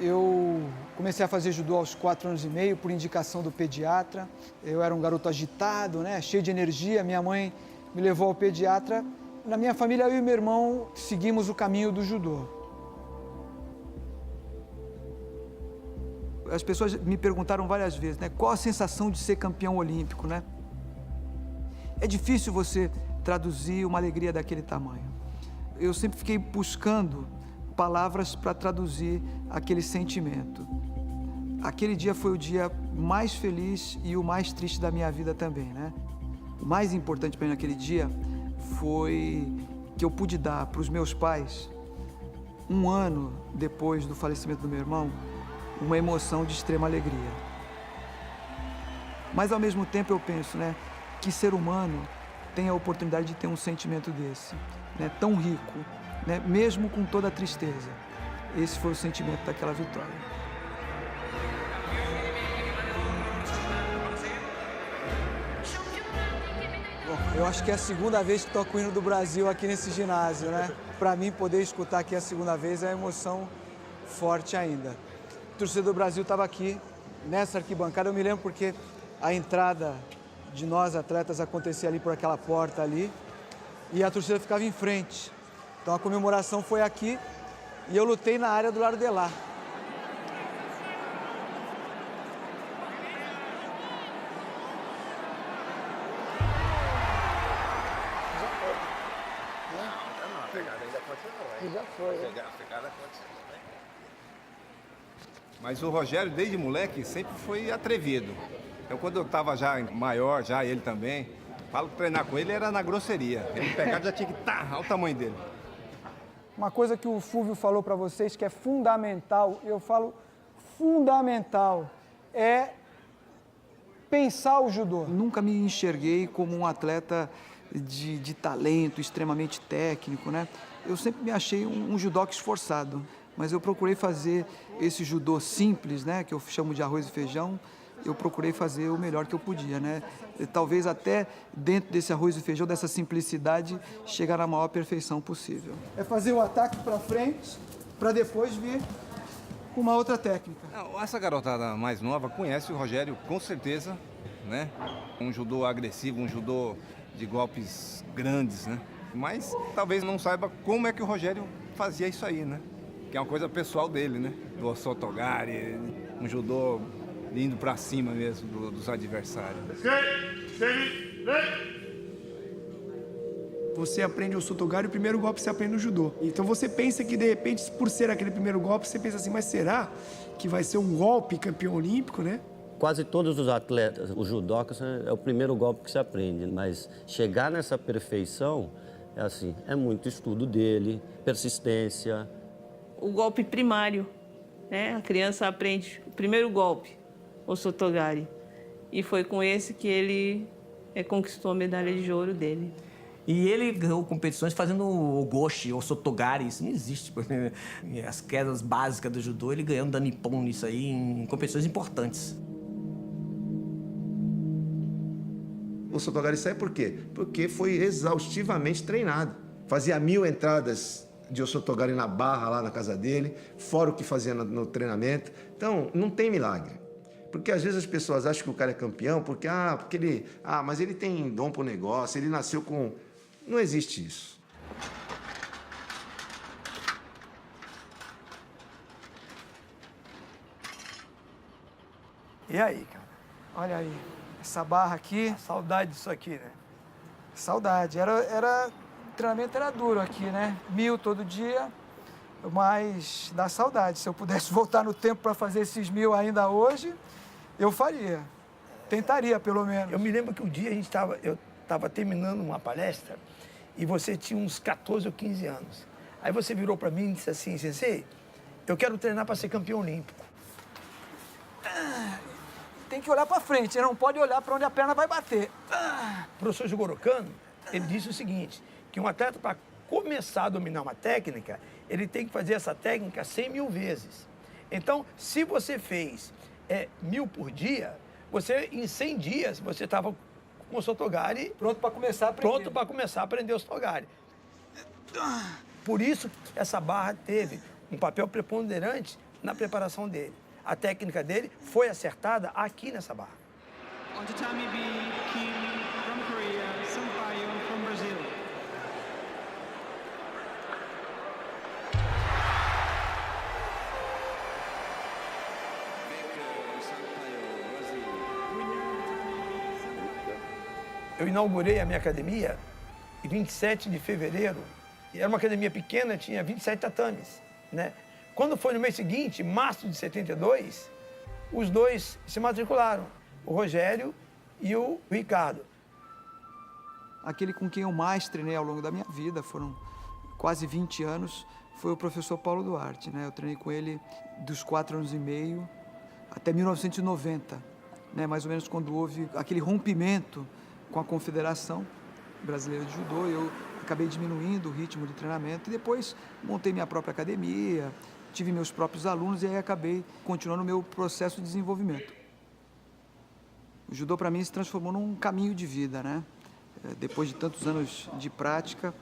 Eu comecei a fazer judô aos 4 anos e meio, por indicação do pediatra. Eu era um garoto agitado, né, cheio de energia. Minha mãe me levou ao pediatra. Na minha família, eu e meu irmão seguimos o caminho do judô. As pessoas me perguntaram várias vezes, né, qual a sensação de ser campeão olímpico, né? É difícil você traduzir uma alegria daquele tamanho. Eu sempre fiquei buscando palavras para traduzir aquele sentimento. Aquele dia foi o dia mais feliz e o mais triste da minha vida também, né? O mais importante para mim naquele dia foi que eu pude dar para os meus pais, um ano depois do falecimento do meu irmão, uma emoção de extrema alegria. Mas ao mesmo tempo eu penso, né, que ser humano tem a oportunidade de ter um sentimento desse, né, tão rico, né, mesmo com toda a tristeza. Esse foi o sentimento daquela vitória. Bom, eu acho que é a segunda vez que toco o hino do Brasil aqui nesse ginásio, né? Para mim, poder escutar aqui a segunda vez é uma emoção forte ainda. O torcedor do Brasil estava aqui, nessa arquibancada. Eu me lembro porque a entrada de nós, atletas, acontecia ali por aquela porta ali. E a torcida ficava em frente. Então a comemoração foi aqui e eu lutei na área do lado de lá. A pegada ainda continua. Já foi. A pegada continua. Mas o Rogério, desde moleque, sempre foi atrevido. Então, quando eu estava já maior, já ele também, falo que treinar com ele era na grosseria. Ele pegava já tinha que olha o tamanho dele. Uma coisa que o Fúvio falou para vocês que é fundamental, eu falo fundamental, é pensar o judô. Nunca me enxerguei como um atleta de talento, extremamente técnico, né? Eu sempre me achei um judoca esforçado, mas eu procurei fazer esse judô simples, né, que eu chamo de arroz e feijão. Eu procurei fazer o melhor que eu podia, né? E talvez até dentro desse arroz e feijão, dessa simplicidade, chegar na maior perfeição possível. É fazer o ataque para frente, para depois vir com uma outra técnica. Essa garotada mais nova conhece o Rogério, com certeza, né? Um judô agressivo, um judô de golpes grandes, né? Mas talvez não saiba como é que o Rogério fazia isso aí, né? Que é uma coisa pessoal dele, né? Do Osotogari, um judô indo pra cima mesmo dos adversários. Você aprende o Osotogari, o primeiro golpe você aprende no judô. Então você pensa que, de repente, por ser aquele primeiro golpe, você pensa assim, mas será que vai ser um golpe campeão olímpico, né? Quase todos os atletas, os judocas, é o primeiro golpe que se aprende, mas chegar nessa perfeição, é assim, é muito estudo dele, persistência. O golpe primário, né? A criança aprende o primeiro golpe, o Osotogari, e foi com esse que ele conquistou a medalha de ouro dele. E ele ganhou competições fazendo o goshi, o Osotogari, isso não existe. As quedas básicas do judô, ele ganhando da Nippon nisso aí, em competições importantes. O Osotogari sai por quê? Porque foi exaustivamente treinado. Fazia 1000 entradas de Osotogari na barra lá na casa dele, fora o que fazia no treinamento. Então, não tem milagre. Porque às vezes as pessoas acham que o cara é campeão mas ele tem dom pro negócio, ele nasceu com... Não existe isso. E aí, cara? Olha aí, essa barra aqui, Saudade disso aqui, né? saudade. O treinamento era duro aqui, né? 1000 todo dia, mas dá saudade. Se eu pudesse voltar no tempo para fazer esses 1000 ainda hoje, eu faria. Tentaria, pelo menos. Eu me lembro que um dia eu estava terminando uma palestra e você tinha uns 14 ou 15 anos. Aí você virou para mim e disse assim, Sensei, eu quero treinar para ser campeão olímpico. Tem que olhar para frente, não pode olhar para onde a perna vai bater. O professor Jigoro Kano, ele disse o seguinte, que um atleta, para começar a dominar uma técnica, ele tem que fazer essa técnica 100.000 vezes. Então, se você fez 1000 por dia, em 100 dias, você estava com o Osotogari... Pronto para começar a aprender. Pronto para começar a aprender o Osotogari. Por isso, essa barra teve um papel preponderante na preparação dele. A técnica dele foi acertada aqui nessa barra. On tatami B, Kim from Korea, Sampaio from Brazil. Eu inaugurei a minha academia em 27 de fevereiro. E era uma academia pequena, tinha 27 tatames, né? Quando foi no mês seguinte, março de 72, os dois se matricularam, o Rogério e o Ricardo. Aquele com quem eu mais treinei ao longo da minha vida, foram quase 20 anos, foi o professor Paulo Duarte, né? Eu treinei com ele dos 4 anos e meio até 1990, né? Mais ou menos quando houve aquele rompimento com a Confederação Brasileira de Judô. Eu acabei diminuindo o ritmo de treinamento e depois montei minha própria academia, tive meus próprios alunos e aí acabei continuando o meu processo de desenvolvimento. O judô para mim se transformou num caminho de vida, né? Depois de tantos anos de prática,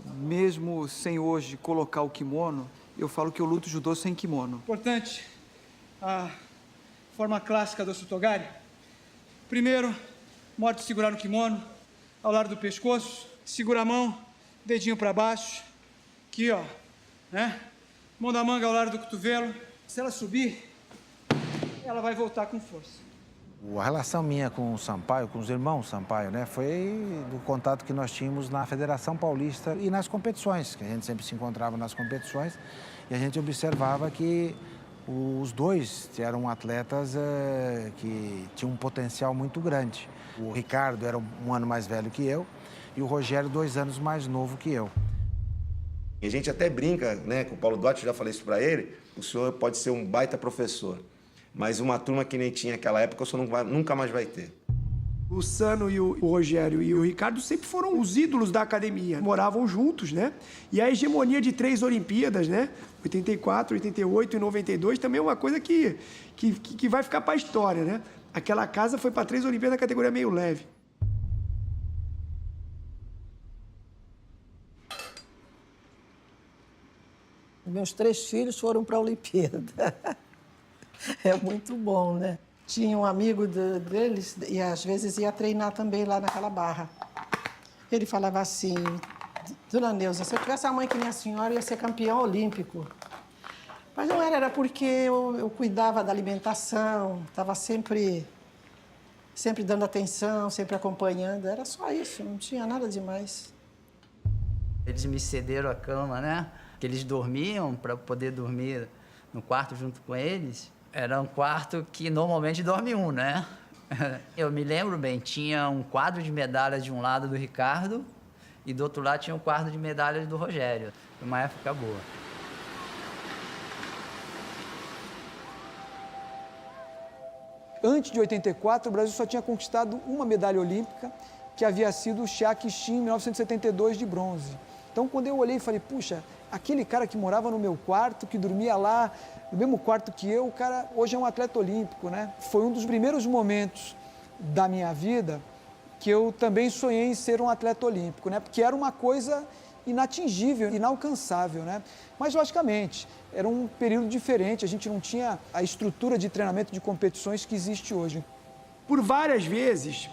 mesmo sem hoje colocar o kimono, eu falo que eu luto judô sem kimono. Importante, a forma clássica do Sotogari. Primeiro, modo de segurar no kimono, ao lado do pescoço, segura a mão, dedinho para baixo, aqui ó, né? Mão da manga ao lado do cotovelo. Se ela subir, ela vai voltar com força. A relação minha com o Sampaio, com os irmãos Sampaio, né, foi do contato que nós tínhamos na Federação Paulista e nas competições, que a gente sempre se encontrava nas competições e a gente observava que os dois eram atletas que tinham um potencial muito grande. O Ricardo era um ano mais velho que eu e o Rogério 2 anos mais novo que eu. E a gente até brinca, né, com o Paulo Duarte, eu já falei isso para ele, o senhor pode ser um baita professor, mas uma turma que nem tinha naquela época, o senhor nunca mais vai ter. O Sano e o Rogério e o Ricardo sempre foram os ídolos da academia. Moravam juntos, né? E a hegemonia de 3 Olimpíadas, né? 84, 88 e 92 também é uma coisa que vai ficar para a história, né? Aquela casa foi para 3 Olimpíadas na categoria meio leve. Meus 3 filhos foram para a Olimpíada. É muito bom, né? Tinha um amigo deles e às vezes ia treinar também lá naquela barra. Ele falava assim, Dona Neuza, se eu tivesse a mãe que nem a senhora, eu ia ser campeão olímpico. Mas não era porque eu cuidava da alimentação, estava sempre dando atenção, sempre acompanhando. Era só isso, não tinha nada demais. Eles me cederam a cama, né? Que eles dormiam para poder dormir no quarto junto com eles. Era um quarto que normalmente dorme um, né? Eu me lembro bem, tinha um quadro de medalhas de um lado do Ricardo e do outro lado tinha um quadro de medalhas do Rogério. Foi uma época boa. Antes de 84, o Brasil só tinha conquistado uma medalha olímpica, que havia sido o Chiaki Shin, em 1972, de bronze. Então, quando eu olhei e falei, puxa, aquele cara que morava no meu quarto, que dormia lá, no mesmo quarto que eu, o cara hoje é um atleta olímpico, né? Foi um dos primeiros momentos da minha vida que eu também sonhei em ser um atleta olímpico, né? Porque era uma coisa inatingível, inalcançável, né? Mas, logicamente, era um período diferente, a gente não tinha a estrutura de treinamento de competições que existe hoje. Por várias vezes,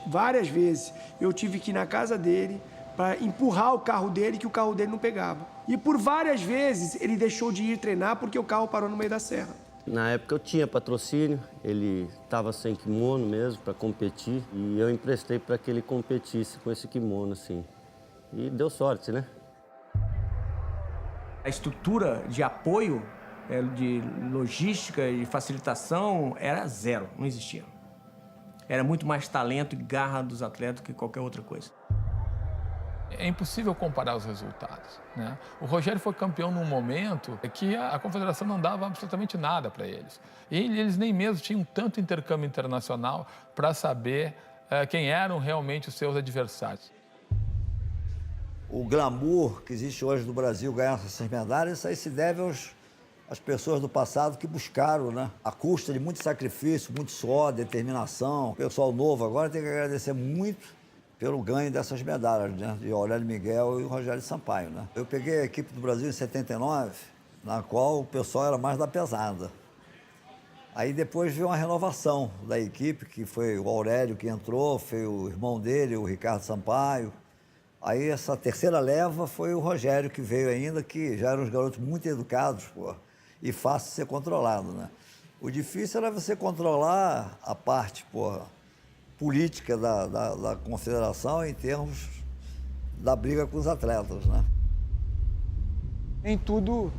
eu tive que ir na casa dele para empurrar o carro dele, que o carro dele não pegava. E por várias vezes ele deixou de ir treinar porque o carro parou no meio da serra. Na época eu tinha patrocínio, ele estava sem kimono mesmo para competir e eu emprestei para que ele competisse com esse kimono, assim. E deu sorte, né? A estrutura de apoio, de logística e facilitação era zero, não existia. Era muito mais talento e garra dos atletas que qualquer outra coisa. É impossível comparar os resultados, né? O Rogério foi campeão num momento que a confederação não dava absolutamente nada para eles. E eles nem mesmo tinham tanto intercâmbio internacional para saber quem eram realmente os seus adversários. O glamour que existe hoje no Brasil ganhar essas medalhas, isso aí se deve às pessoas do passado que buscaram, né? À custa de muito sacrifício, muito suor, determinação. O pessoal novo agora tem que agradecer muito pelo ganho dessas medalhas, né? De Aurélio Miguel e o Rogério Sampaio, né? Eu peguei a equipe do Brasil em 79, na qual o pessoal era mais da pesada. Aí depois veio uma renovação da equipe, que foi o Aurélio que entrou, foi o irmão dele, o Ricardo Sampaio. Aí essa terceira leva foi o Rogério que veio ainda, que já eram uns garotos muito educados, pô, e fácil de ser controlado, né? O difícil era você controlar a parte, pô, política da confederação em termos da briga com os atletas, né? Nem tudo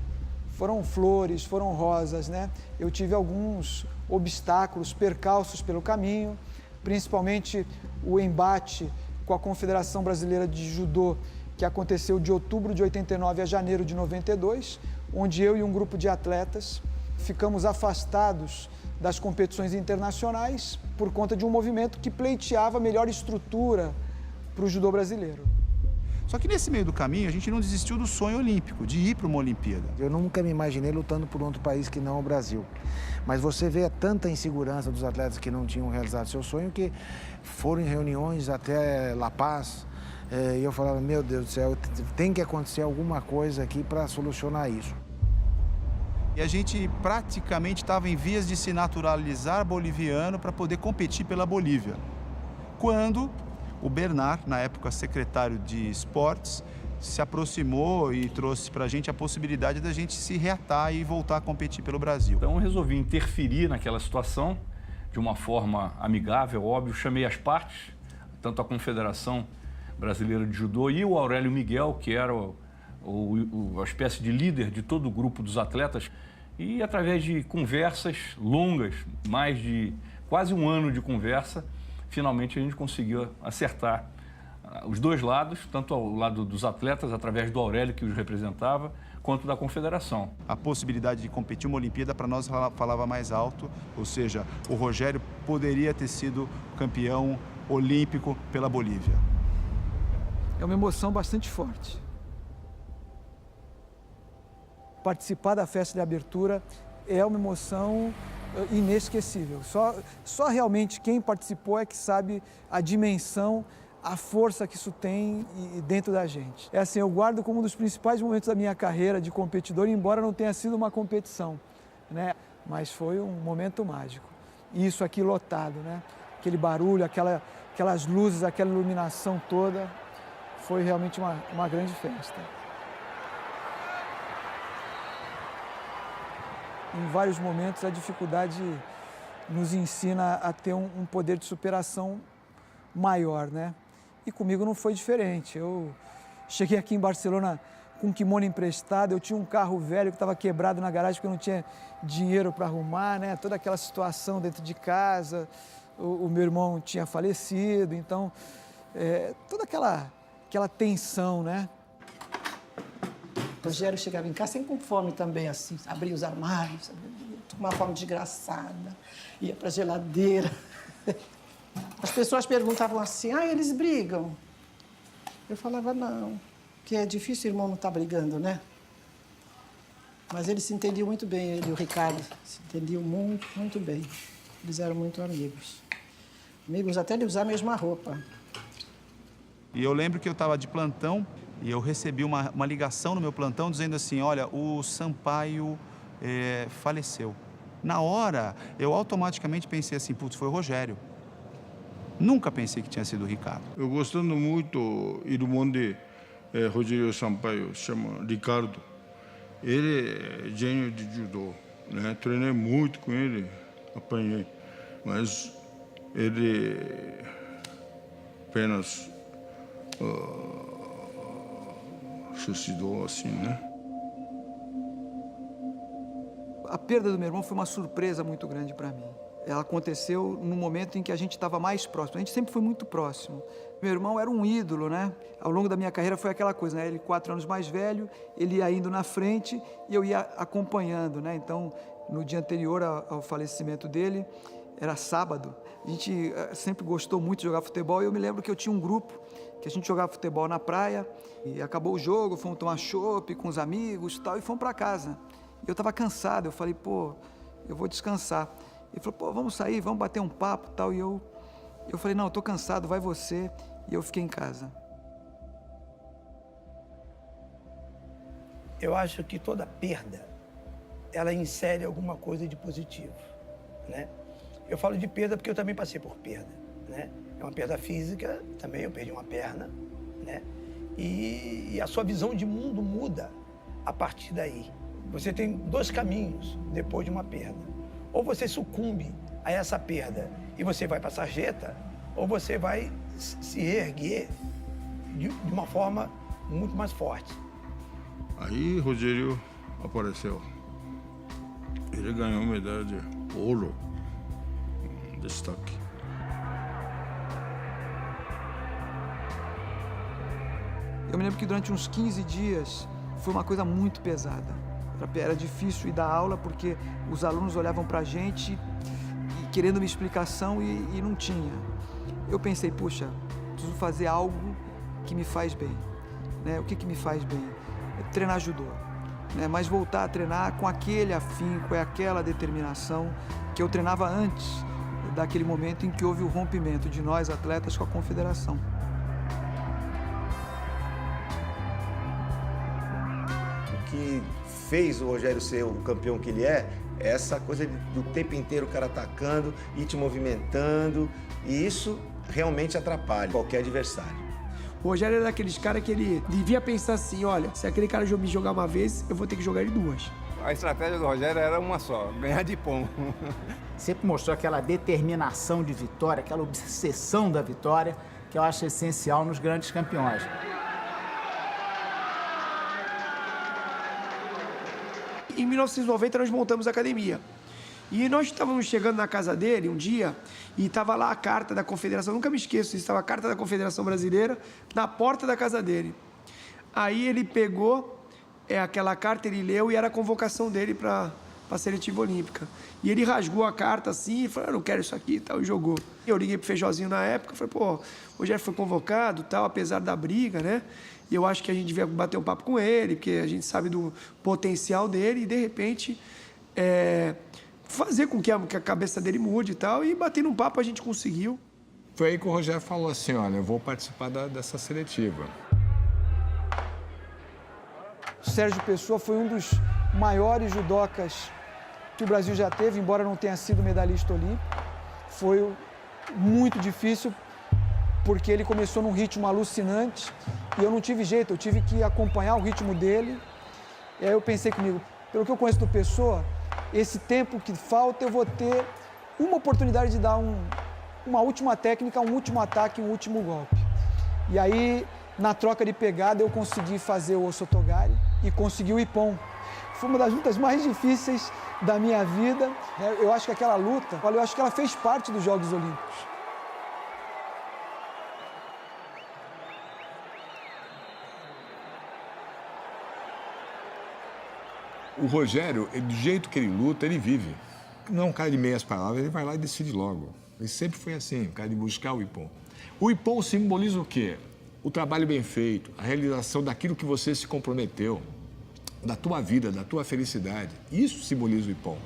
foram flores, foram rosas, né? Eu tive alguns obstáculos, percalços pelo caminho, principalmente o embate com a Confederação Brasileira de Judô, que aconteceu de outubro de 89 a janeiro de 92, onde eu e um grupo de atletas ficamos afastados das competições internacionais por conta de um movimento que pleiteava melhor estrutura para o judô brasileiro. Só que nesse meio do caminho, a gente não desistiu do sonho olímpico, de ir para uma Olimpíada. Eu nunca me imaginei lutando por outro país que não o Brasil. Mas você vê tanta insegurança dos atletas que não tinham realizado seu sonho, que foram em reuniões até La Paz, e eu falava, meu Deus do céu, tem que acontecer alguma coisa aqui para solucionar isso. E a gente praticamente estava em vias de se naturalizar boliviano para poder competir pela Bolívia. Quando o Bernard, na época secretário de esportes, se aproximou e trouxe para a gente a possibilidade da gente se reatar e voltar a competir pelo Brasil. Então eu resolvi interferir naquela situação de uma forma amigável, óbvio. Chamei as partes, tanto a Confederação Brasileira de Judô e o Aurélio Miguel, que era a espécie de líder de todo o grupo dos atletas. E através de conversas longas, mais de quase um ano de conversa, finalmente a gente conseguiu acertar os dois lados, tanto ao lado dos atletas, através do Aurélio, que os representava, quanto da confederação. A possibilidade de competir uma Olimpíada para nós falava mais alto, ou seja, o Rogério poderia ter sido campeão olímpico pela Bolívia. É uma emoção bastante forte. Participar da festa de abertura é uma emoção inesquecível. Só realmente quem participou é que sabe a dimensão, a força que isso tem dentro da gente. É assim, eu guardo como um dos principais momentos da minha carreira de competidor, embora não tenha sido uma competição, né? Mas foi um momento mágico. E isso aqui lotado, né? Aquele barulho, aquelas luzes, aquela iluminação toda, foi realmente uma grande festa. Em vários momentos, a dificuldade nos ensina a ter um poder de superação maior, né? E comigo não foi diferente. Eu cheguei aqui em Barcelona com um kimono emprestado, eu tinha um carro velho que estava quebrado na garagem porque eu não tinha dinheiro para arrumar, né? Toda aquela situação dentro de casa, o meu irmão tinha falecido, então, toda aquela tensão, né? O Rogério chegava em casa sempre com fome também, assim, abria os armários, com uma fome desgraçada, ia para a geladeira. As pessoas perguntavam assim, eles brigam? Eu falava, não, que é difícil o irmão não estar brigando, né? Mas eles se entendiam muito bem, ele e o Ricardo, se entendiam muito, muito bem. Eles eram muito amigos. Amigos até de usar a mesma roupa. E eu lembro que eu estava de plantão e eu recebi uma ligação no meu plantão dizendo assim, olha, o Sampaio faleceu. Na hora, eu automaticamente pensei assim, putz, foi o Rogério. Nunca pensei que tinha sido o Ricardo. Eu gostando muito, o irmão de Rogério Sampaio, chama Ricardo. Ele é gênio de judô, né? Treinei muito com ele, apanhei. Mas ele apenas suicidou assim, né? A perda do meu irmão foi uma surpresa muito grande para mim. Ela aconteceu no momento em que a gente estava mais próximo. A gente sempre foi muito próximo. Meu irmão era um ídolo, né? Ao longo da minha carreira foi aquela coisa, né? Ele 4 anos mais velho, ele ia indo na frente e eu ia acompanhando, né? Então, no dia anterior ao falecimento dele, era sábado. A gente sempre gostou muito de jogar futebol e eu me lembro que eu tinha um grupo que a gente jogava futebol na praia e acabou o jogo, fomos tomar chopp com os amigos e tal e fomos para casa. Eu estava cansado, eu falei, pô, eu vou descansar. Ele falou, pô, vamos sair, vamos bater um papo e tal. E eu falei, não, eu tô cansado, vai você. E eu fiquei em casa. Eu acho que toda perda, ela insere alguma coisa de positivo. né? Eu falo de perda porque eu também passei por perda, né? É uma perda física, também eu perdi uma perna, né? E a sua visão de mundo muda a partir daí. Você tem dois caminhos depois de uma perda. Ou você sucumbe a essa perda e você vai para a sarjeta, ou você vai se erguer de uma forma muito mais forte. Aí Rogério apareceu. Ele ganhou medalha de ouro, destaque. Eu me lembro que durante uns 15 dias foi uma coisa muito pesada. Era difícil ir dar aula porque os alunos olhavam pra gente querendo uma explicação e não tinha. Eu pensei, puxa, preciso fazer algo que me faz bem. Né? O que me faz bem? Treinar judô. Né? Mas voltar a treinar com aquele afinco, aquela determinação que eu treinava antes daquele momento em que houve o rompimento de nós, atletas, com a confederação. O que fez o Rogério ser o campeão que ele é essa coisa do tempo inteiro o cara atacando e te movimentando, e isso realmente atrapalha qualquer adversário. O Rogério era daqueles caras que ele devia pensar assim, olha, se aquele cara me jogar uma vez, eu vou ter que jogar ele duas. A estratégia do Rogério era uma só, ganhar de pão. Sempre mostrou aquela determinação de vitória, aquela obsessão da vitória, que eu acho essencial nos grandes campeões. Em 1990, nós montamos a academia. E nós estávamos chegando na casa dele um dia e estava lá a carta da Confederação, nunca me esqueço, estava a carta da Confederação Brasileira na porta da casa dele. Aí ele pegou aquela carta, ele leu e era a convocação dele para a seletiva olímpica. E ele rasgou a carta assim e falou, eu não quero isso aqui e tal, e jogou. Eu liguei pro Feijózinho na época, falei, pô, o Rogério foi convocado, tal, apesar da briga, né? E eu acho que a gente devia bater um papo com ele, porque a gente sabe do potencial dele e, de repente, fazer com que a cabeça dele mude e tal. E batendo um papo a gente conseguiu. Foi aí que o Rogério falou assim, olha, eu vou participar dessa seletiva. O Sérgio Pessoa foi um dos maiores judocas que o Brasil já teve, embora não tenha sido medalhista olímpico. Foi muito difícil, porque ele começou num ritmo alucinante e eu não tive jeito, eu tive que acompanhar o ritmo dele. E aí eu pensei comigo, pelo que eu conheço do Pessoa, esse tempo que falta eu vou ter uma oportunidade de dar uma última técnica, um último ataque, um último golpe. E aí, na troca de pegada, eu consegui fazer o Osotogari e consegui o Ippon. Foi uma das lutas mais difíceis da minha vida. Eu acho que aquela luta, eu acho que ela fez parte dos Jogos Olímpicos. O Rogério, do jeito que ele luta, ele vive. Não é um cara de meias palavras, ele vai lá e decide logo. Ele sempre foi assim, o cara de buscar o Ippon. O Ippon simboliza o quê? O trabalho bem feito, a realização daquilo que você se comprometeu, da tua vida, da tua felicidade. Isso simboliza o Ippon.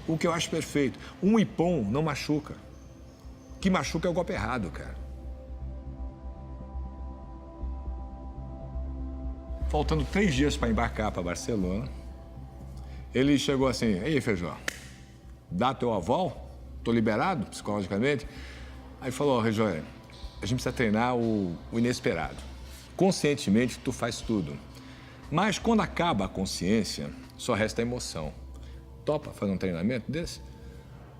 O que eu acho perfeito. Um Ippon não machuca. O que machuca é o golpe errado, cara. Faltando 3 dias para embarcar para Barcelona, ele chegou assim, ei, Feijó, dá teu aval? Tô liberado psicologicamente? Aí falou, Rogério, a gente precisa treinar o inesperado. Conscientemente, tu faz tudo. Mas quando acaba a consciência, só resta a emoção. Topa fazer um treinamento desse?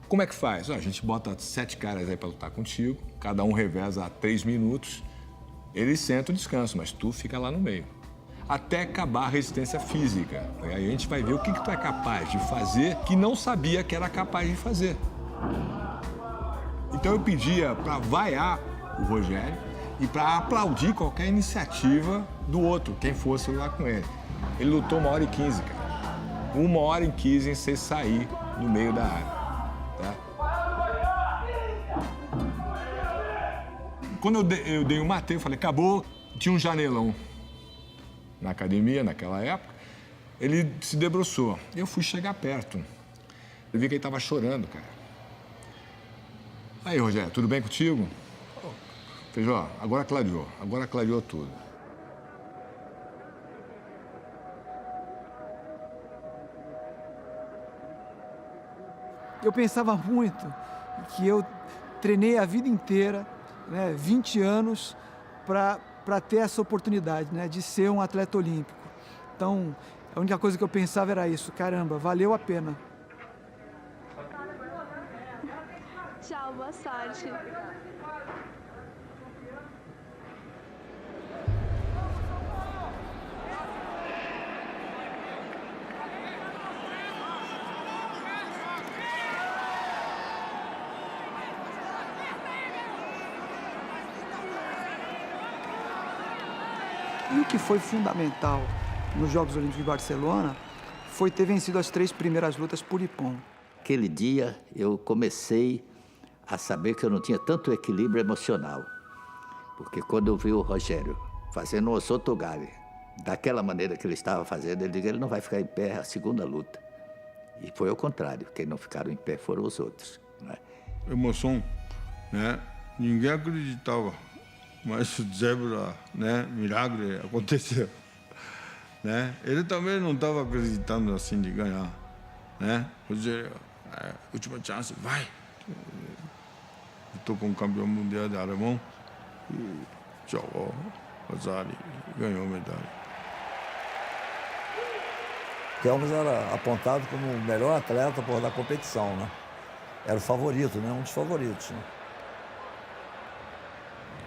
Como é que faz? A gente bota 7 caras aí para lutar contigo, cada um reveza a 3 minutos, eles sentam e descansam, mas tu fica lá no meio. Até acabar a resistência física. Aí a gente vai ver o que tu é capaz de fazer que não sabia que era capaz de fazer. Então eu pedia para vaiar o Rogério e para aplaudir qualquer iniciativa do outro, quem fosse lá com ele. Ele lutou 1h15, cara. 1h15 sem sair do meio da área. Tá? Quando eu dei o matei, eu falei, acabou, tinha um janelão. Na academia, naquela época, ele se debruçou. Eu fui chegar perto. Eu vi que ele estava chorando, cara. Aí, Rogério, tudo bem contigo? Feijó, agora clareou tudo. Eu pensava muito que eu treinei a vida inteira, né, 20 anos, para ter essa oportunidade, né, de ser um atleta olímpico. Então, a única coisa que eu pensava era isso, caramba, valeu a pena. Tchau, boa sorte. E o que foi fundamental nos Jogos Olímpicos de Barcelona foi ter vencido as 3 primeiras lutas por ippon. Aquele dia eu comecei a saber que eu não tinha tanto equilíbrio emocional. Porque quando eu vi o Rogério fazendo o Sotogari, daquela maneira que ele estava fazendo, ele não vai ficar em pé a segunda luta. E foi ao contrário, quem não ficaram em pé foram os outros. Né? Emoção, né? Ninguém acreditava, mas o zebra, né? Milagre aconteceu. Né? Ele também não estava acreditando assim de ganhar. Né? Rogério, última chance, vai! Estou com o campeão mundial de alemão e jogou, Rosari, ganhou a medalha. Kelmas era apontado como o melhor atleta da competição, né? Era o favorito, né? Um dos favoritos. Né?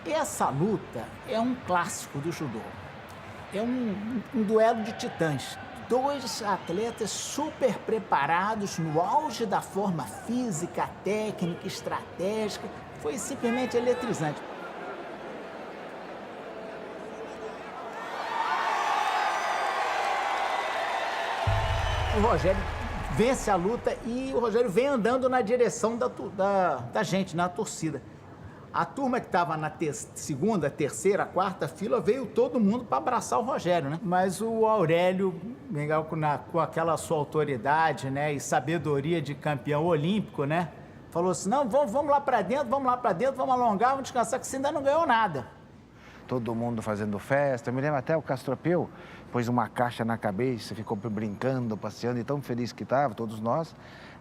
Essa luta é um clássico do judô. É um duelo de titãs. 2 atletas super preparados, no auge da forma física, técnica, estratégica. Foi simplesmente eletrizante. O Rogério vence a luta e o Rogério vem andando na direção da gente, na torcida. A turma que estava na segunda, terceira, quarta fila, veio todo mundo para abraçar o Rogério, né? Mas o Aurélio, com aquela sua autoridade, né, e sabedoria de campeão olímpico, né, falou assim, não, vamos lá para dentro, vamos alongar, vamos descansar, que você ainda não ganhou nada. Todo mundo fazendo festa. Eu me lembro até o Castropeu pôs uma caixa na cabeça, ficou brincando, passeando, e tão feliz que estava, todos nós.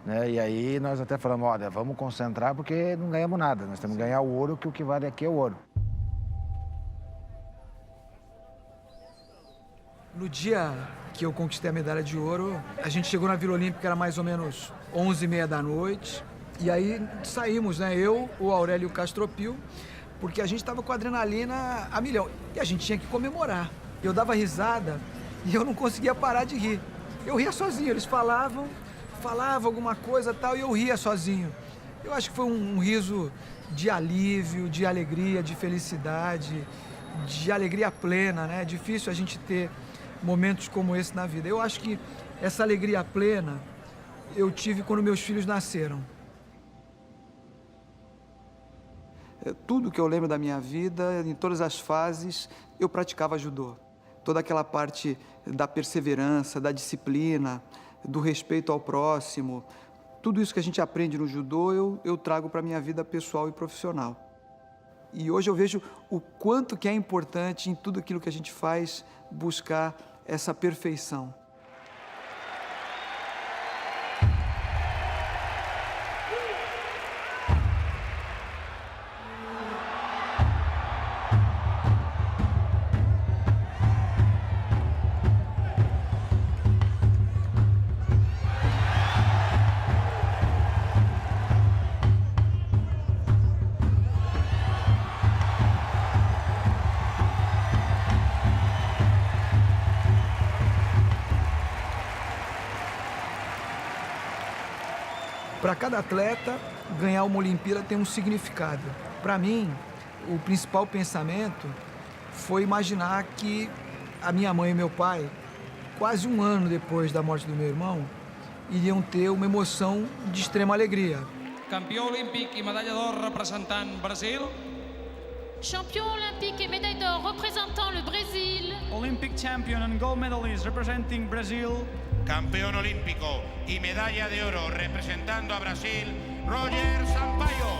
Né? E aí nós até falamos, olha, vamos concentrar porque não ganhamos nada. Nós temos que ganhar o ouro, que o que vale aqui é o ouro. No dia que eu conquistei a medalha de ouro, a gente chegou na Vila Olímpica, era mais ou menos 11h30 da noite. E aí saímos, né? Eu, o Aurélio e o Castropil, porque a gente estava com a adrenalina a milhão. E a gente tinha que comemorar. Eu dava risada e eu não conseguia parar de rir. Eu ria sozinho, eles falavam alguma coisa tal, e eu ria sozinho. Eu acho que foi um riso de alívio, de alegria, de felicidade, de alegria plena, né? É difícil a gente ter momentos como esse na vida. Eu acho que essa alegria plena eu tive quando meus filhos nasceram. Tudo que eu lembro da minha vida, em todas as fases, eu praticava judô. Toda aquela parte da perseverança, da disciplina, do respeito ao próximo, tudo isso que a gente aprende no judô, eu trago para a minha vida pessoal e profissional. E hoje eu vejo o quanto que é importante em tudo aquilo que a gente faz buscar essa perfeição. Para cada atleta, ganhar uma Olimpíada tem um significado. Para mim, o principal pensamento foi imaginar que a minha mãe e meu pai, quase um ano depois da morte do meu irmão, iriam ter uma emoção de extrema alegria. Campeão olímpico e medalha de ouro representando Brasil. Champion olympique et médaille d'or représentant le Brésil. Olympic champion and gold medalist representing Brazil. Campeón olímpico y medalla de oro representando a Brasil, Roger Sampaio.